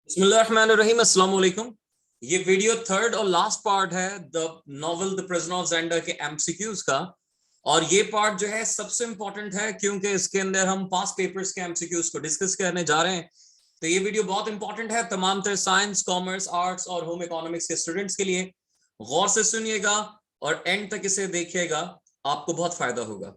बिस्मिल्लाहिर्रहमानिर्रहीम, अस्सलाम वालेकुम। ये वीडियो थर्ड और लास्ट पार्ट है the novel the prisoner of Zenda के एमसीक्यूज का। और ये पार्ट जो है सबसे इंपॉर्टेंट है क्योंकि इसके अंदर हम पास्ट पेपर्स के एमसीक्यूज को डिस्कस करने जा रहे हैं। तो ये वीडियो बहुत इंपॉर्टेंट है तमाम तरह साइंस, कॉमर्स, आर्ट्स और होम इकोनॉमिक्स के स्टूडेंट्स के लिए। गौर से सुनिएगा और एंड तक इसे देखिएगा, आपको बहुत फायदा होगा।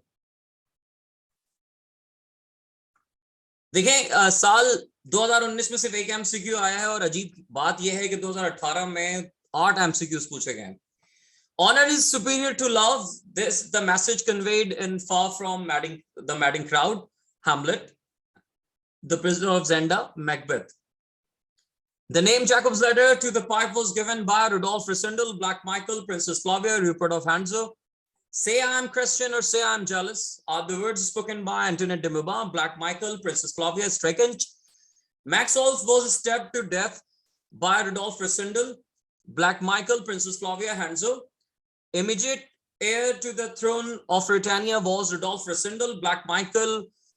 देखें, साल 2019 में सिर्फ एक एमसीक्यू आया है और अजीब बात यह है कि 2018 में 8 एमसीक्यूज पूछे गए। Honor is superior to love. This the message conveyed in Far from the Madding Crowd, Hamlet, The Prisoner of Zenda, Macbeth. The name Jacob's letter to the pipe was given by Rudolf Risindel, Black Michael, Princess Flavia, Rupert of Hanzo. Say I am Christian or say I am jealous are the words spoken by Antoinette de Mauban, Black Michael, Princess Flavia, Strekinch. Maxwell was stabbed to death by Rudolf Risindel, Black Michael, Princess Flavia, Hanzo. Immediate heir to the throne of Britannia was Rudolf Risindel, Black Michael,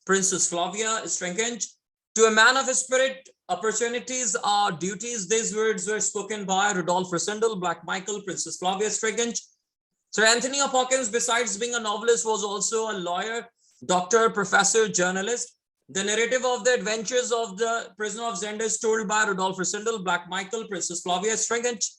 Princess Flavia, Strekinch. To a man of his spirit, opportunities are duties. These words were spoken by Rudolf Risindel, Black Michael, Princess Flavia, Strekinch. Sir Anthony of Hawkins, besides being a novelist, was also a lawyer, doctor, professor, journalist. The narrative of the adventures of the Prisoner of Zenda is told by Rudolf Risindel, Black Michael, Princess Flavia, Strekinch.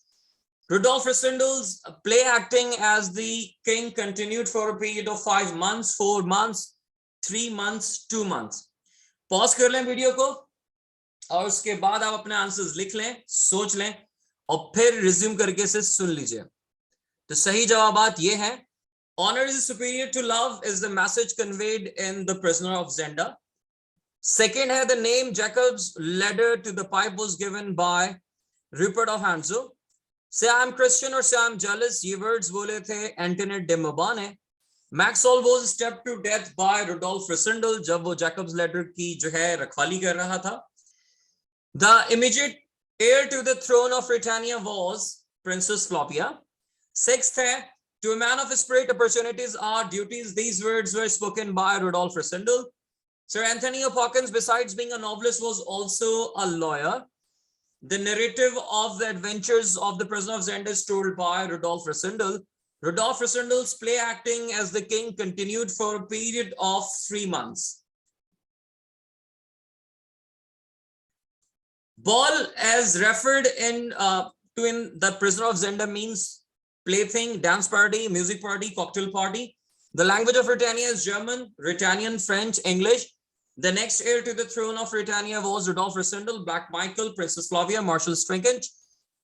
Rudolf Risindel's play acting as the king continued for a period of 5 months, 4 months, 3 months, 2 months. Pause कर लें video को और उसके बाद आप अपने answers लिख लें, सोच लें और फिर रिज्यूम करके से सुन लीजिए। तो सही जवाबात ये हैं: Honor is superior to love is the message conveyed in The Prisoner of Zenda. Second है the name Jacob's letter to the pipe was given by Rupert of Hanzo. Say I am Christian or say I am jealous, ये words बोले थे Antoinette day मौबा ने। Maxwell was stabbed to death by Rudolf Risindel जब वो Jacobs letter की जो है रखवाली कर रहा था। The immediate heir to the throne of Britannia was Princess Flavia. Sixth है to a man of his spirit, opportunities are duties. These words were spoken by Rudolf Risindel. Sir Anthony of Hawkins, besides being a novelist, was also a lawyer. The narrative of the adventures of the Prisoner of Zenda is told by Rudolf Risindel. Rudolf Risindel's play acting as the king continued for a period of 3 months. Ball, as referred to in The Prisoner of Zenda, means plaything, dance party, music party, cocktail party. The language of Britannia is German, Britannian, French, English. The next heir to the throne of Britannia was Rudolf Risindel, Black Michael, Princess Flavia, Marshal Strekinch.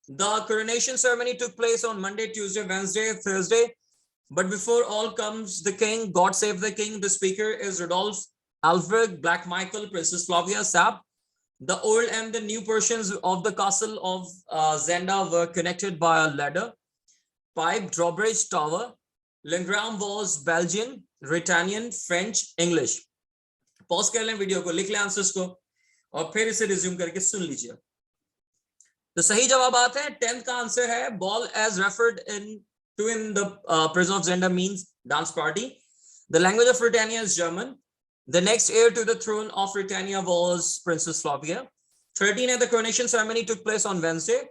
The coronation ceremony took place on Monday, Tuesday, Wednesday, Thursday. But before all comes the king, God save the king. The speaker is Rudolf Alfred, Black Michael, Princess Flavia, Sap. The old and the new portions of the castle of Zenda were connected by a ladder, pipe, drawbridge, tower. Lingram was Belgian, Britannian, French, English. Pause कर लें video को, लिख लें answers को और फिर इसे resume करके सुन लीजिए। तो सही जवाब है 10th का आंसर है ball as referred in the prisoner of Zenda means dance party. The language of Britannia is German. The next heir to the throne of Britannia was princess Flavia. 13 है the coronation ceremony took place on Wednesday.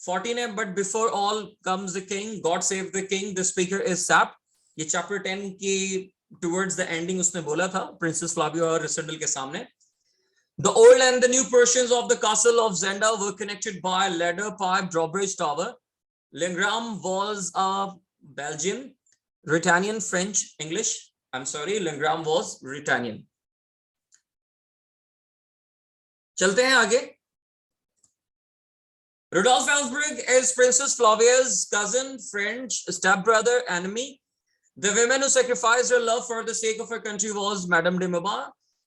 14 है but before all comes the king, god save the king, the speaker is Sapt. ये chapter 10 की towards the ending उसने बोला था princess Flavia और रिसिंडल के सामने। The old and the new portions of the castle of Zenda were connected by ladder, pipe, drawbridge, tower. Lingram was a Belgian, Britannian, French, English. I'm sorry, Lingram was Britannian. चलते हैं आगे। Rudolf Ellsberg is Princess Flavia's cousin, French, stepbrother, enemy. The women who sacrificed her love for the sake of her country was Madame de Mauban,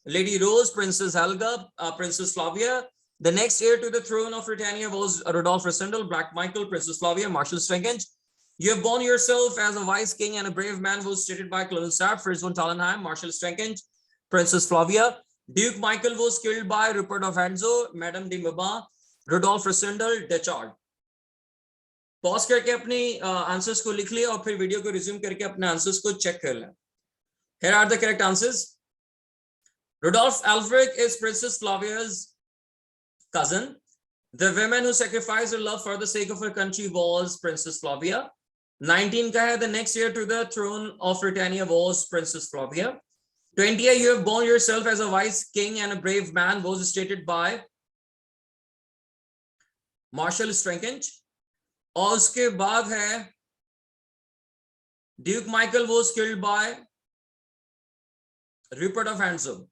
Lady Rose, Princess Helga, Princess Flavia. The next heir to the throne of Britannia was Rudolf Risindel, Black Michael, Princess Flavia, Marshal Strekinch. You have borne yourself as a wise king and a brave man who was stated by Colonel Sapp, Fritz von Tallenheim, Marshal Strekinch, Princess Flavia. Duke Michael was killed by Rupert of Hanzo, Madame de Mauban, Rudolf Risindel, Dechard. Pause करके अपनी answers को लिख लिया और फिर video को resume करके अपने आंसर्स को चेक कर लें। Here are the correct answers. Rudolf Alfred is Princess Flavia's cousin. The woman who sacrificed her love for the sake of her country was Princess Flavia. 19 का है, the next heir to the throne of Britannia was Princess Flavia. 20 you have borne yourself as a wise king and a brave man was stated by Marshal Strankinch. और उसके बाद है Duke Michael was killed by Rupert of Hansel.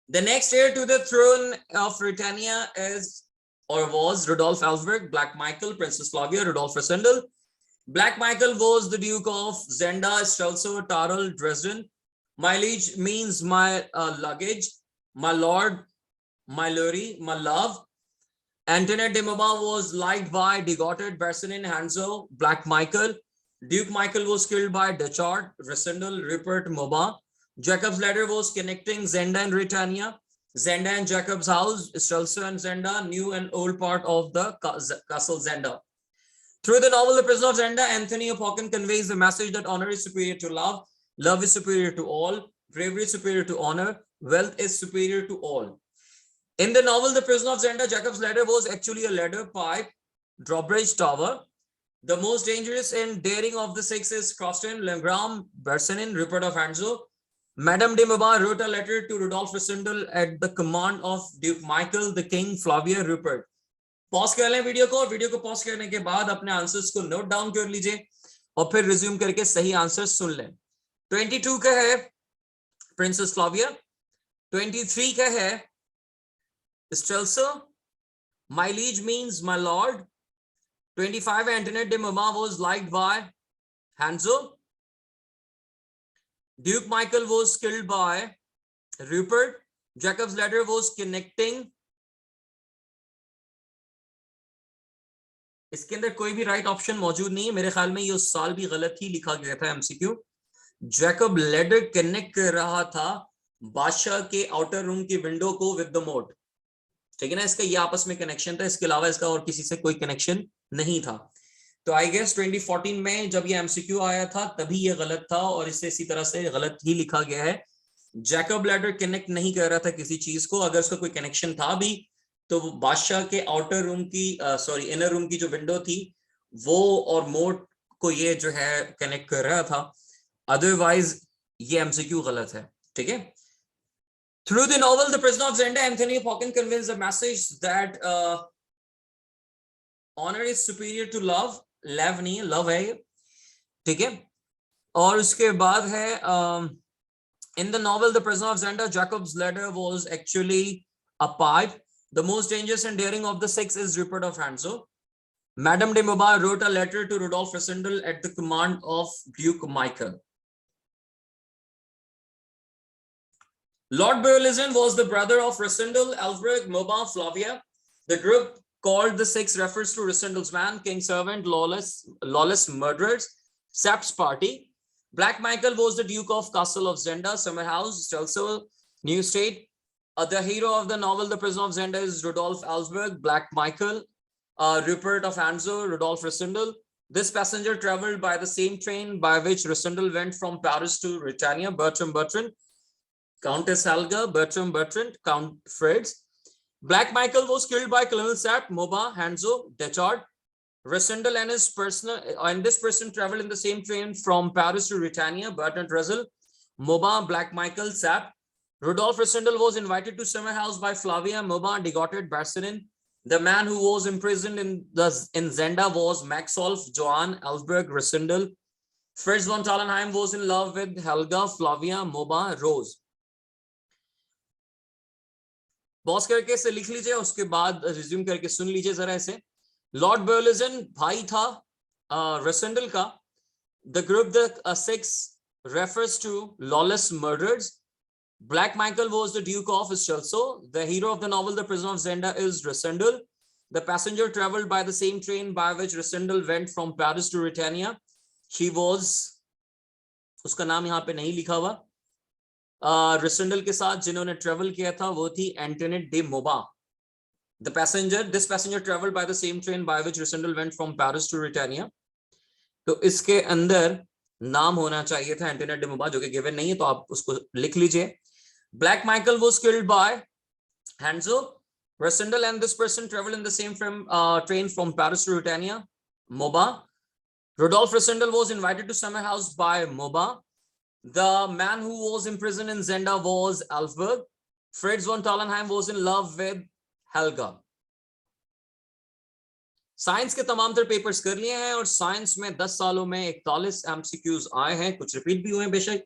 The next heir to the throne of Britannia is or was Rudolf Ellsberg, Black Michael, Princess Flavia, Rudolf Rassendyll. Black Michael was the Duke of Zenda, Strelso, Tyrol, Dresden. My liege means my luggage, my lord, my luri, my love. Antoinette de Moba was liked by Degotet, Bersenin, Hanzo, Black Michael. Duke Michael was killed by Dechard, Rassendyll, Rupert, Moba. Jacob's ladder was connecting Zenda and Britannia. Zenda and Jacob's house, Strelso and Zenda, new and old part of the castle Zenda. Through the novel The Prisoner of Zenda, Anthony of Hawken conveys the message that honor is superior to love is superior to all, bravery is superior to honor, wealth is superior to all. In the novel The Prisoner of Zenda, Jacob's ladder was actually a ladder pipe drawbridge tower. The most dangerous and daring of the six is Croston, Langram, Bersenin, Rupert of Hansel. Madame de Moba wrote a letter to Rudolf Rassendyll at the command of Duke Michael, the King, Flavia, Rupert. Pause कर लें video को pause करने के बाद अपने answers को note down कर लीजिए और फिर रिज्यूम करके सही आंसर सुन लें. 22 का है प्रिंसेस फ्लाविया, 23 का है Strelsau, my liege means my lord. 25 Antoinette de Moba was liked by Hanzo. Duke Michael was killed by Rupert. Jacob's ladder was connecting. इसके अंदर कोई भी राइट ऑप्शन मौजूद नहीं है. मेरे ख्याल में ये उस साल भी गलत ही लिखा गया था एमसीक्यू. जैकब लैडर कनेक्ट कर रहा था बादशाह के आउटर रूम की विंडो को विद द मोट. ठीक है ना, इसका ये आपस में कनेक्शन था, इसके अलावा इसका और किसी से कोई कनेक्शन नहीं था. तो आई गेस 2014 में जब ये एमसीक्यू आया था तभी ये गलत था और इसे इसी तरह से गलत ही लिखा गया है. जैकब लैडर कनेक्ट नहीं कर रहा था किसी चीज को. अगर उसका कोई कनेक्शन था भी तो वो बादशाह के आउटर रूम की इनर रूम की जो विंडो थी वो और मोट को ये जो है कनेक्ट कर रहा था. अदरवाइज ये एमसीक्यू गलत है. ठीक है. Through the novel The Prisoner of Zenda, Anthony Hawken conveys the message that honor is superior to love. Love नहीं है, लव है ये. ठीक है. और उसके बाद है in the novel The Prisoner of Zenda, Jacob's ladder was actually a pipe. The most dangerous and daring of the six is Rupert of Hansel. Madame de Moba wrote a letter to Rudolf Rassendyll at the command of Duke Michael. Lord Burleson was the brother of Rassendyll, Ellsberg, Moba, Flavia. The group called the Six refers to Rassendyll's man, king servant, lawless murderers, Sap's party. Black Michael was the Duke of Castle of Zenda, Summer House, Strelso, New State. The hero of the novel The Prisoner of Zenda is Rudolf Ellsberg, Black Michael, Rupert of Hansel, Rudolf Rassendyll. This passenger traveled by the same train by which Rassendyll went from Paris to Britannia. Bertram, Countess Helga, Bertrand, Count Fritz. Black Michael was killed by Colonel Sapp, Moba, Hanzo, Dechard. Rassendyll and this person traveled in the same train from Paris to Britannia. Bertrand Russell, Moba, Black Michael, Sapp. Rudolf Rassendyll was invited to Summer House by Flavia, Moba, Degotet, Bersenin. The man who was imprisoned in Zenda was Maxolf, Johann, Ellsberg, Rassendyll. Fritz von Tallenheim was in love with Helga, Flavia, Moba, Rose. Boss करके इसे लिख लीजिए, उसके बाद resume करके सुन लीजिए जरा इसे. लॉर्ड बर्लिजन भाई था रेसेंडल का. The group the six refers to lawless murderers. Black Michael was the Duke of Strelso. The hero of the novel The Prisoner of Zenda is Rassendyll. The passenger traveled by the same train by which Rassendyll went from Paris to Britannia. He was, उसका नाम यहाँ पे नहीं लिखा हुआ. Rassendyll के साथ जिन्होंने ट्रेवल किया था वो थी Antoinette de Mauban. This passenger traveled by the same train by which Rassendyll went from Paris to Britannia. तो इसके अंदर नाम होना चाहिए था एंटोनेट डे मोबा, जो कि गिवन नहीं है, तो आप उसको लिख लीजिए. Black Michael was killed by Hanzo. Rasindal and this person traveled in the same train from Paris to Ruritania. Moba. Rodolphe Rasindal was invited to summer house by Moba. The man who was imprisoned in Zenda was Alfberg. Fritz von Tallenheim was in love with Helga. Science के तमाम तर papers कर लिए हैं और science में 10 सालों में 41 एमसीक्यूज आए हैं, कुछ रिपीट भी हुए हैं बेशक।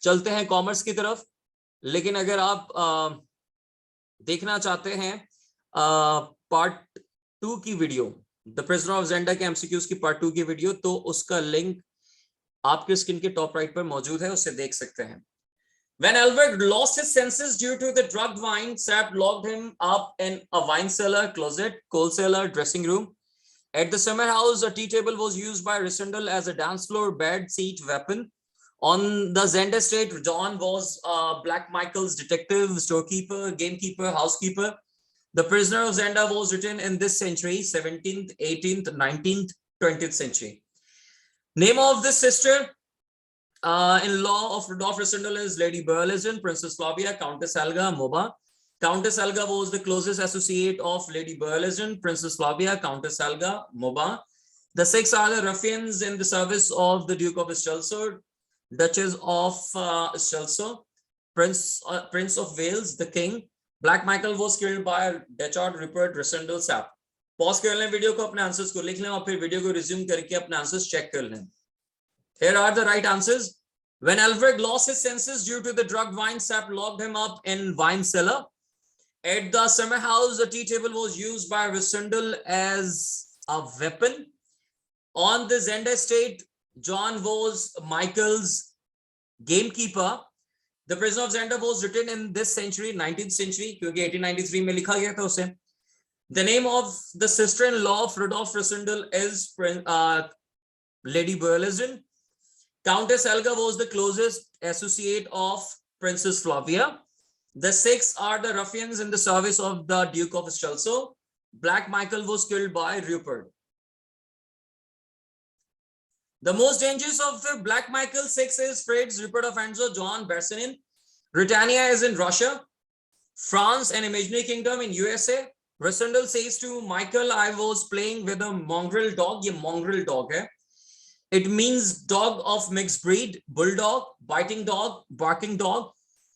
चलते हैं कॉमर्स की तरफ। लेकिन अगर आप देखना चाहते हैं पार्ट 2 की वीडियो, द प्रिजनर ऑफ ज़ेंडा के एमसीक्यूज की पार्ट 2 की वीडियो, तो उसका लिंक आपके स्क्रीन के टॉप राइट पर मौजूद है, उससे देख सकते हैं। When Albert lost his senses due to the drugged wine, Sapp locked him up in a wine cellar, closet, coal cellar, dressing room. At the summer house, a tea table was used by Rasindal as a dance floor, bed, seat, weapon. On the Zenda estate, John was Black Michael's detective, storekeeper, gamekeeper, housekeeper. The Prisoner of Zenda was written in this century, 17th, 18th, 19th, 20th century. Name of this sister in law of Rodolphe Rasindal is Lady Berlizen, Princess Flavia, Countess Helga, Moba. Countess Helga was the closest associate of Lady Berlizen, Princess Flavia, Countess Helga, Moba. The 6 are the ruffians in the service of the Duke of XII, Duchess of XII, Prince of Wales, the King. Black Michael was killed by Dechard, Rupert, Rasindal, Sapp. Pause कर लें video को, अपने answers को लिख लें और फिर video को रिज्यूम करके अपने आंसर्स चेक कर लें। Here are the right answers. When Alfred lost his senses due to the drugged wine, Sapp locked him up in wine cellar. At the summer house, a tea table was used by Rasindal as a weapon. On the Zenda estate, John was Michael's gamekeeper. The Prisoner of Zenda was written in this century, 19th century, क्योंकि 1893 में लिखा गया था उसे। The name of the sister-in-law of Rodolphe Rasindal is Lady Berlizen. Countess Helga was the closest associate of Princess Flavia. The 6 are the ruffians in the service of the Duke of XII. Black Michael was killed by Rupert. The most dangerous of the Black Michael 6 is Fritz, Rupert of Anjou, John Bersenin. Britannia is in Russia. France, an imaginary kingdom in USA. Rasindal says to Michael, I was playing with a mongrel dog. ये mongrel dog है. It means dog of mixed breed, bulldog, biting dog, barking dog.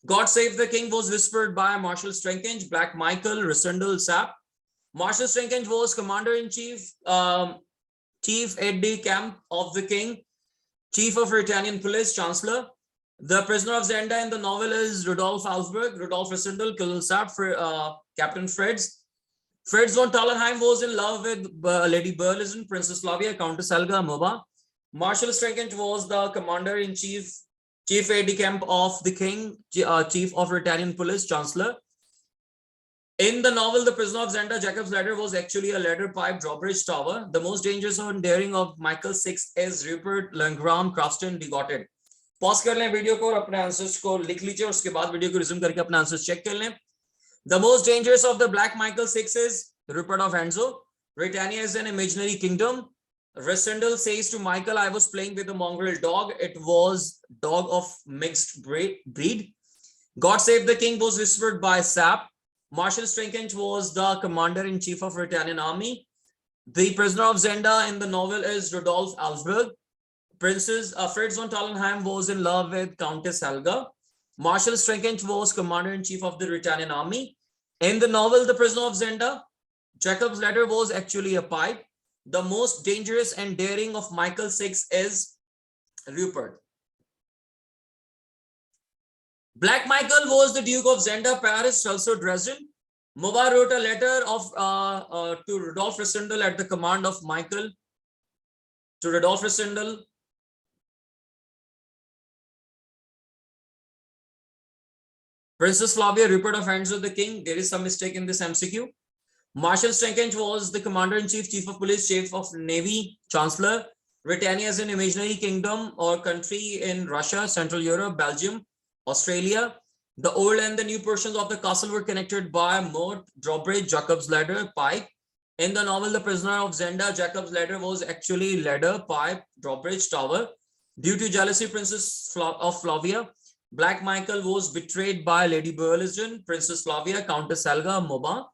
God save the king was whispered by Marshal Strankinge, Black Michael, Rasindal, Sapp. Marshal Strankinge was commander-in-chief, chief aide-de-camp of the king, chief of Ruritanian police, chancellor. The Prisoner of Zenda in the novel is Rodolphe Alfberg, Rodolphe Rasindal, Colonel Sapp, Captain Fritz. Fritz von Tallenheim was in love with Lady Berlizen, Princess Flavia, Countess Helga, Moba. Marshal Strankinge was the commander-in-chief, chief aide-de-camp of the king, chief of Ruritanian police, chancellor. In the novel, The Prisoner of Zenda, Jacob's ladder was actually a ladder pipe drawbridge tower. The most dangerous and daring of Michael 6 is Rupert, Langram, Crafton, Degoted. Pause कर लें video को और अपने answers को लिख लीजिए, उसके बाद वीडियो को रिज्यूम करके अपने आंसर्स चेक कर लें। The most dangerous of the Black Michael 6 is Rupert of Anjou. Britannia is an imaginary kingdom. Rasindal says to Michael, I was playing with a mongrel dog. It was dog of mixed breed. God save the king was whispered by Sapp. Marshal Strankinge was the commander-in-chief of Ruritanian army. The Prisoner of Zenda in the novel is Rodolphe Alfberg. Princess Fritz von Tallenheim was in love with Countess Helga. Marshal Strankinge was commander-in-chief of the Ruritanian army. In the novel, The Prisoner of Zenda, Jacob's ladder was actually a pipe. The most dangerous and daring of Michael 6 is Rupert. Black Michael was the Duke of Zenda, Paris, also Dresden. Moba wrote a letter to Rodolphe Rasindal at the command of Michael. To Rodolphe Rasindal, Princess Flavia, Rupert of Anjou, the king. There is some mistake in this MCQ. Marshal Strankinge was the commander-in-chief, chief of police, chief of navy, chancellor. Britannia is an imaginary kingdom or country in Russia, Central Europe, Belgium, Australia. The old and the new portions of the castle were connected by a moat, drawbridge, Jacob's ladder, pipe. In the novel, The Prisoner of Zenda, Jacob's ladder was actually ladder, pipe, drawbridge, tower. Due to jealousy, Princess of Flavia, Black Michael was betrayed by Lady Burleson, Princess Flavia, Countess Helga, Moba.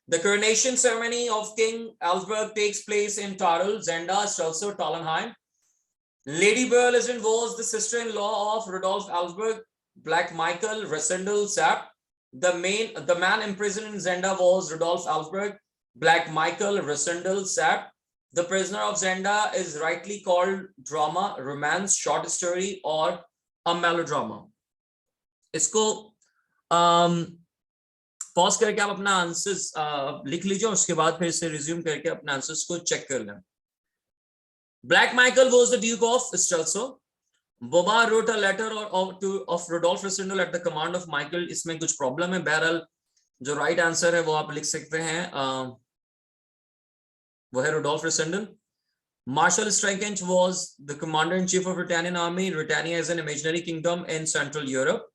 The coronation ceremony of King Alsberg takes place in Tyrol, Zenda, Strelso, Tollenheim. Lady Burleson was the sister-in-law of Rudolf Alsberg, Black Michael, Resendel, Sapp. The man imprisoned in Zenda was Rudolf Alsberg, Black Michael, Resendel, Sapp. The Prisoner of Zenda is rightly called drama, romance, short story, or a melodrama. इसको pause करके आप अपना answers लिख लीजिए और उसके बाद फिर से रिज्यूम करके अपने आंसर्स को चेक कर लें. Black Michael was the Duke of Strelso. Boba wrote a letter of Rudolf Resendel at the command of Michael. इसमें कुछ प्रॉब्लम है. बहरहाल जो राइट आंसर है वो आप लिख सकते हैं, वो है Rudolf Resendel. Marshal Streikench was the commander-in-chief of Britannian army. Britannia is an imaginary kingdom in Central Europe.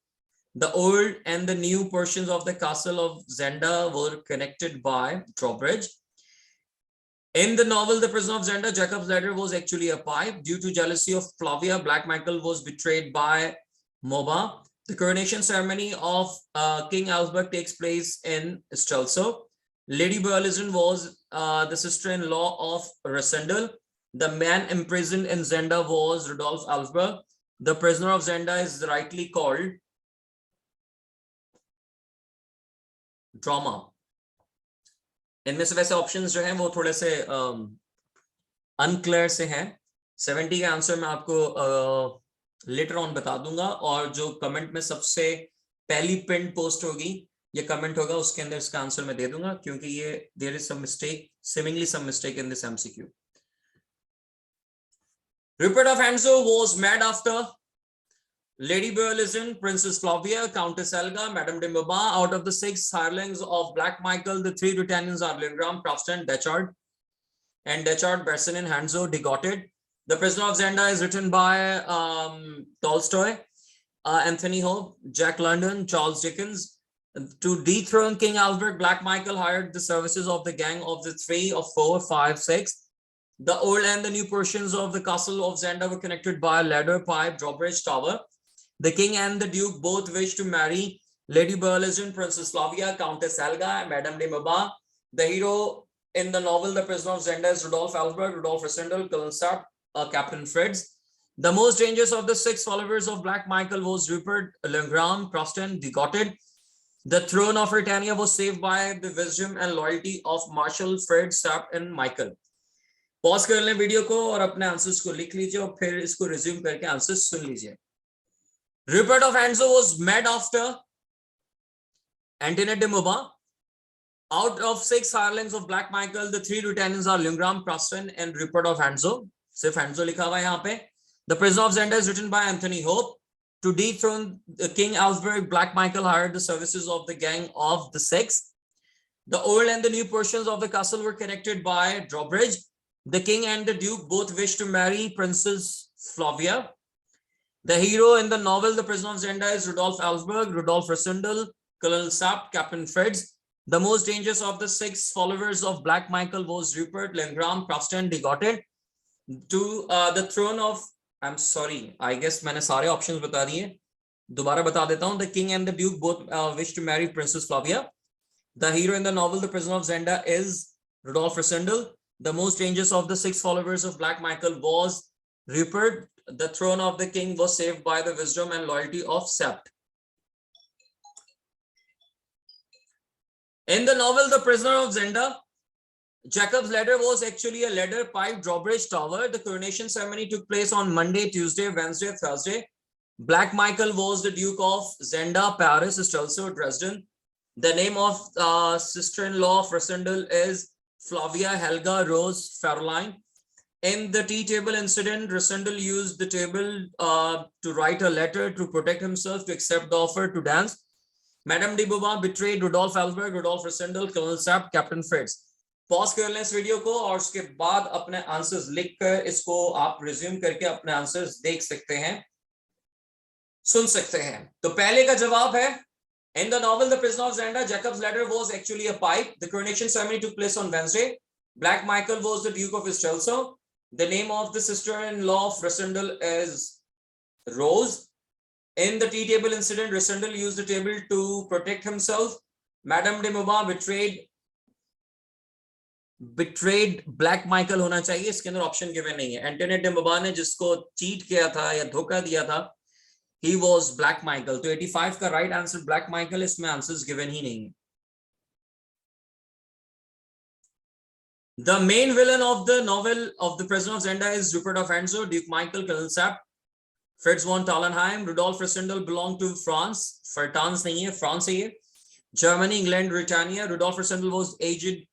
The old and the new portions of the castle of Zenda were connected by drawbridge. In the novel The Prisoner of Zenda, Jacob's ladder was actually a pipe. Due to jealousy of Flavia, Black Michael was betrayed by Moba. The coronation ceremony of King Alsberg takes place in Strelso. Lady Burleson was the sister-in-law of Resendel. The man imprisoned in Zenda was Rudolf Alsberg. The Prisoner of Zenda is rightly called drama. इनमें से वैसे options जो हैं वो थोड़े से unclear से हैं. 70 का आंसर मैं आपको लेटर ऑन बता दूंगा, और जो कमेंट में सबसे पहली पिन पोस्ट होगी ये कमेंट होगा, उसके अंदर इसका आंसर मैं दे दूंगा, क्योंकि ये there is some mistake, seemingly some mistake in this MCQ. Rupert of Hanzo was mad after Lady Burleson, Princess Flavia, Countess Helga, Madame de Moba. Out of the 6 hirelings of Black Michael, the 3 Britannians are Lingram, Crofton, Dechard, and Dechard, Bersin, and Hanzo, Degoted. The Prisoner of Zenda is written by Tolstoy, Anthony Hope, Jack London, Charles Dickens. To dethrone King Albert, Black Michael hired the services of the gang of the 3 of 4, 5, 6. The old and the new portions of the castle of Zenda were connected by a ladder, pipe, drawbridge, tower. The king and the duke both wished to marry Lady Burleson, Princess Flavia, Countess Helga, and Madame de Moba. The hero in the novel The Prisoner of Zenda is Rudolf Alsberg, Rudolf Resendel, Colonel Sapp, Captain Fritz. The most dangerous of the 6 followers of Black Michael was Rupert, Lingram, Crofton, Degoted. The throne of Britannia was saved by the wisdom and loyalty of Marshal Fred, Sapp, and Michael. Pause कर लें video को और अपने answers को लिख लीजिए और फिर इसको रिज्यूम करके आंसर्स सुन लीजिए. Rupert of Hanzo was mad after Antoinette de Moba. Out of 6 hirelings of Black Michael, the 3 Britannians are Lingram, Crofton, and Rupert of Hanzo. सिर्फ Hanzo लिखा हुआ है यहाँ पे. The Prisoner of Zenda is written by Anthony Hope. To dethrone King Alsberg, Black Michael hired the services of the gang of the 6. The old and the new portions of the castle were connected by drawbridge. The king and the duke both wished to marry Princess Flavia. The hero in the novel The Prisoner of Zenda is Rudolf Alsberg, Rudolf Resendel, Colonel Sapp, Captain Fritz. The most dangerous of the 6 followers of Black Michael was Rupert, Lingram, Crofton, Degoted. To the throne of, I'm sorry, I guess मैंने सारे options बता दिए. दोबारा बता देता हूँ. The king and the duke both wish to marry Princess Flavia. The hero in the novel The Prisoner of Zenda is Rudolf Resendel. The most dangerous of the 6 followers of Black Michael was Rupert. The throne of the king was saved by the wisdom and loyalty of Sapp. In the novel The Prisoner of Zenda, Jacob's ladder was actually a ladder, pipe, drawbridge, tower. The coronation ceremony took place on Monday, Tuesday, Wednesday, Thursday. Black Michael was the Duke of Zenda, Paris, Strelso, Dresden. The name of sister-in-law of Resendel is Flavia Helga Rose Caroline. In the tea table incident, Resendel used the table to write a letter to protect himself to accept the offer to dance. Madame de Moba betrayed Rudolf Alsberg, Rudolf Resendel, Colonel Sapp, Captain Fritz. Pause कर लें इस video को और उसके बाद अपने answers लिखकर इसको आप रिज्यूम करके अपने आंसर्स देख सकते हैं, सुन सकते हैं. तो पहले का जवाब है In the novel The Prisoner of Zenda, Jacob's ladder was actually a pipe. The coronation ceremony took place on Wednesday. Black Michael was the Duke of Strelso. The name of the sister-in-law of Resendel is Rose. In the tea table incident, Resendal used the table to protect himself. Madame de Mauban betrayed Black Michael होना चाहिए, इसके अंदर option given नहीं है. Antoinette de Mauban ने जिसको cheat किया था या धोखा दिया था, he was Black Michael. तो 85 का राइट आंसर Black Michael, इसमें आंसर्स गिवन ही नहीं है. The main villain of the novel of The Prisoner of Zenda is Rupert of Enzo, Duke Michael, Colonel Sapp, Fritz von Tallenheim. Rudolf Resendal belonged to France. France नहीं है, France है. Germany, England, Britannia. Rudolf Resendal was aged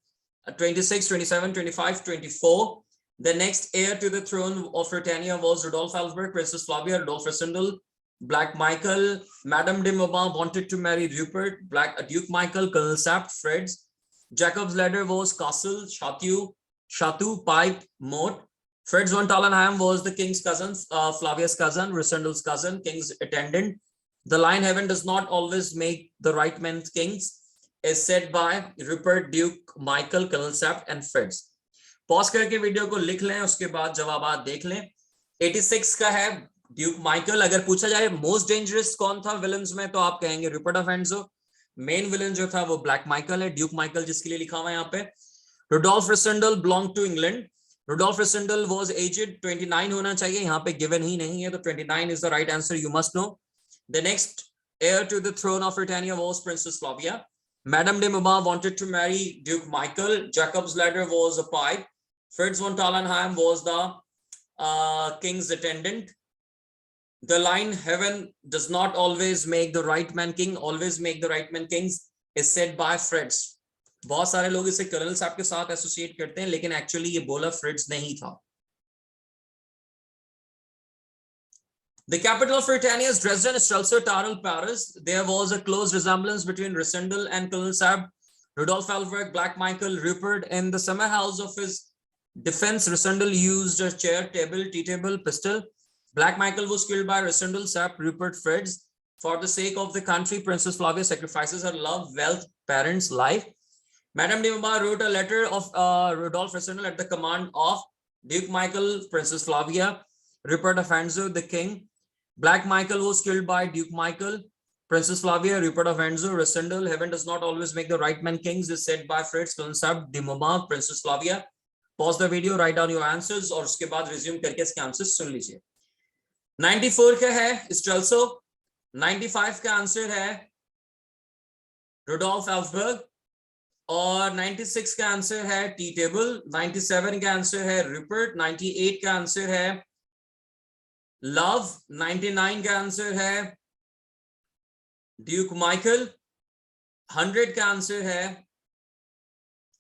26, 27, 25, 24. The next heir to the throne of Britannia was Rudolf Ellsberg, Princess Flavia, Rudolf Resendal, Black Michael. Madame de Mauban wanted to marry Rupert, Duke Michael, Colonel Sapp, Fritz. Jacob's ladder was castle, chateau, pipe, moat. Fritz von Tallenheim was the king's cousin, Flavia's cousin, Resendal's cousin, king's attendant. The line heaven does not always make the right men kings is said by Rupert, Duke, Michael, Colonel Sapp and Fritz. Pause करके video को लिख लें, उसके बाद जवाबात देख लें. 86 का है ड्यूक माइकल. अगर पूछा जाए मोस्ट डेंजरस कौन था विलन्स में, तो आप कहेंगे Rupert of Hentzau. Main villain जो था वो ब्लैक माइकल है. ड्यूक माइकल जिसके लिए लिखा हुआ है यहाँ पे. Rudolf Rassendyll belong to England. Rudolf Rassendyll was aged 29 होना चाहिए, यहाँ पे गिवन ही नहीं है, तो 29 is the right answer. You must know. The next heir to the throne of Britannia was Princess Flavia. Madame de Mauban wanted to marry Duke Michael. Jacob's ladder was a pipe. Fritz von Tallenheim was the king's attendant. The line heaven does not always make the right man king, always make the right man kings is said by Fritz. बहुत सारे लोग इसे colonel साहब के साथ associate करते हैं, लेकिन एक्चुअली ये बोला फ्रिट्ज नहीं था. The capital of Britannia is Dresden, Strelitz, Tyrol, Paris. There was a close resemblance between Resendal and Colonel Sapp. Rudolf Ellsberg, Black Michael, Rupert. In the summer house of his defense, Resendal used a chair, table, tea table, pistol. Black Michael was killed by Resendal, Sapp, Rupert, Fritz. For the sake of the country, Princess Flavia sacrifices her love, wealth, parents, life. Madame de Mauban wrote a letter of Rudolf Resendal at the command of Duke Michael, Princess Flavia, Rupert of Enzo, the king. Black Michael was killed by Duke Michael, Princess Flavia, Rupert of Enzo, Resendal. Heaven does not always make the right man kings is said by Fritz, Colonel Sapp, de Mauban, Princess Flavia. Pause the video, write down your answers और उसके बाद resume करके इसके answers सुन लीजिए. 94 का है स्ट्रेल्सो. 95 का answer है रुडोल्फ एल्सबर्ग और 96 का आंसर है टी टेबल. 97 का आंसर है रूपर्ट. 98 का आंसर है लव. 99 का आंसर है ड्यूक माइकल. 100 का आंसर है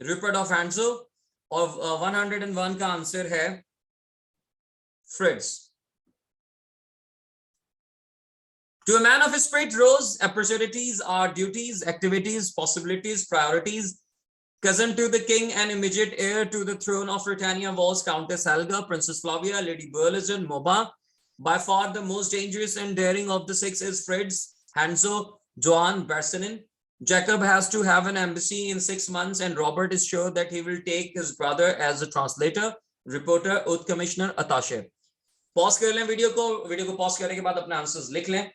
रूपर्ट ऑफ एंजो और 101 का आंसर है Fritz. To a man of his spirit rose, opportunities are duties, activities, possibilities, priorities. Cousin to the king and immediate heir to the throne of Britannia was Countess Helga, Princess Flavia, Lady Burleson, Mauban. By far the most dangerous and daring of the six is Fritz, Hanzo, Johann, Bersenin. Jacob has to have an embassy in 6 months and Robert is sure that he will take his brother as a translator, reporter, oath commissioner, attaché. Pause कर लें video को pause करने के बाद अपने answers लिख लें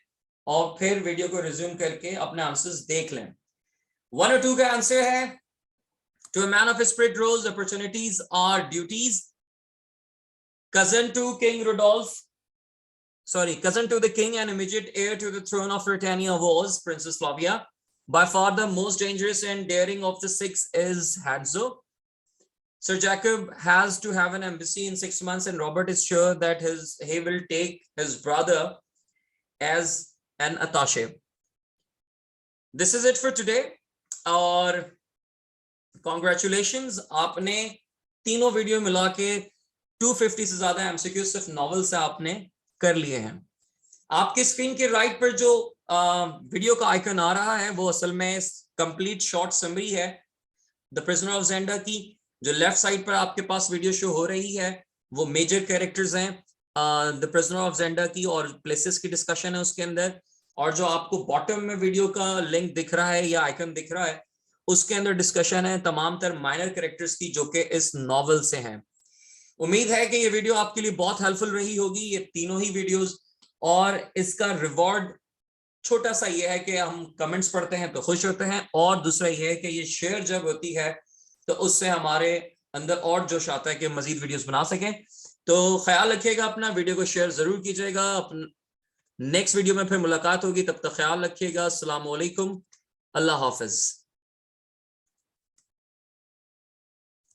और फिर वीडियो को रिज्यूम करके अपने आंसर्स देख लें. 1 और 2 का आंसर है to a man of his spirit rose, opportunities are duties. Cousin to the king and immediate heir to the throne of Britannia was Princess Flavia. By far the most dangerous and daring of the six is Hanzo. Sir Jacob has to have an embassy in 6 months and Robert is sure that he will take his brother as an attaché. This is it for today. और congratulations, आपने तीनों video मिला के 250 से ज्यादा MCQ सिर्फ novel से आपने कर लिए हैं. आपके स्क्रीन के राइट पर जो वीडियो का आइकन आ रहा है वो असल में कंप्लीट शॉर्ट समरी है द प्रिजनर ऑफ ज़ेंडा की. जो लेफ्ट साइड पर आपके पास वीडियो शो हो रही है वो मेजर कैरेक्टर्स हैं द प्रिजनर ऑफ ज़ेंडा की और प्लेसेस की डिस्कशन है उसके अंदर. और जो आपको बॉटम में वीडियो का लिंक दिख रहा है या आइकन दिख रहा है उसके अंदर डिस्कशन है तमाम तर माइनर कैरेक्टर्स की जो कि इस नॉवेल से हैं. उम्मीद है कि ये वीडियो आपके लिए बहुत हेल्पफुल रही होगी. ये तीनों ही वीडियोस और इसका रिवॉर्ड छोटा सा ये है कि हम कमेंट्स पढ़ते हैं तो खुश होते हैं, और दूसरा ये है कि ये शेयर जब होती है तो उससे हमारे अंदर और जोश आता है कि मजीद वीडियोस बना सकें। तो ख्याल रखिएगा अपना, वीडियो को शेयर जरूर कीजिएगा। नेक्स्ट वीडियो में फिर मुलाकात होगी, तब तक ख्याल रखिएगा। अस्सलाम वालेकुम, अल्लाह हाफिज।